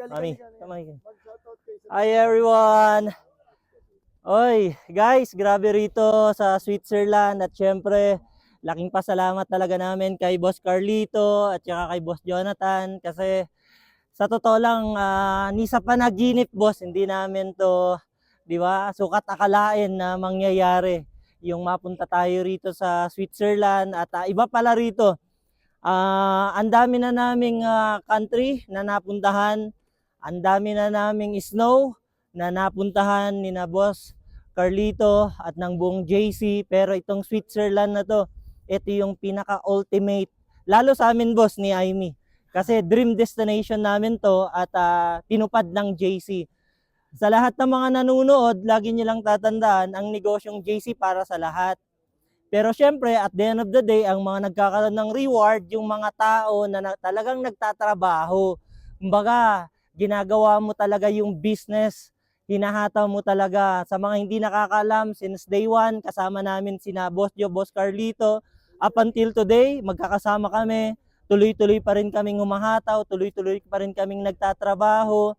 Mami, hi everyone! Oy, guys, grabe rito sa Switzerland at syempre, laking pasalamat talaga namin kay Boss Carlito at saka kay Boss Jonathan kasi sa totoo lang, ni sa panaginip, boss, hindi namin to, di ba, sukat akalain na mangyayari yung mapunta tayo rito sa Switzerland at iba pala rito. Ang dami na naming country na napuntahan, ang dami na naming snow na napuntahan ni na Boss Carlito at ng buong JC, pero itong Switzerland na to, ito yung pinaka-ultimate, lalo sa amin, boss, ni Aimee. Kasi dream destination namin to at tinupad ng JC. Sa lahat ng mga nanonood, lagi niyo lang tatandaan, ang negosyong JC para sa lahat. Pero syempre, at the end of the day, ang mga nagkakaroon ng reward, yung mga tao na talagang nagtatrabaho. Kumbaga, ginagawa mo talaga yung business, hinahataw mo talaga. Sa mga hindi nakakaalam, since day one, kasama namin sina Boss Joe, Boss Carlito. Up until today, magkakasama kami. Tuloy-tuloy pa rin kaming humahataw, tuloy-tuloy pa rin kaming nagtatrabaho.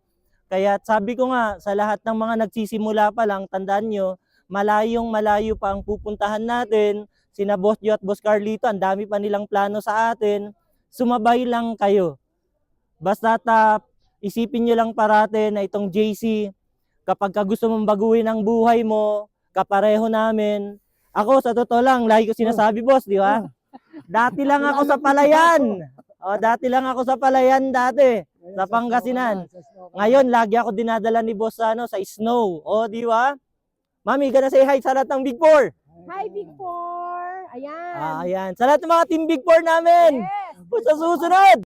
Kaya sabi ko nga, sa lahat ng mga nagsisimula pa lang, tandaan nyo, malayong malayo pa ang pupuntahan natin. Sina Boss Joe at Boss Carlito, ang dami pa nilang plano sa atin. Sumabay lang kayo. Basta isipin nyo lang parate na itong JC, kapag gusto mong baguhin ang buhay mo, kapareho namin. Ako, sa totoo lang, lagi ko sinasabi, boss, di ba? Dati lang ako sa Palayan. Dati lang ako sa Palayan dati, sa Pangasinan. Ngayon, lagi ako dinadala ni boss sa snow. Di ba? Mami, gonna say hi sa lahat ng Big Four. Hi, Big Four! Ayan! Ayan. Sa lahat ng mga team Big Four namin. Yes! Sa susunod!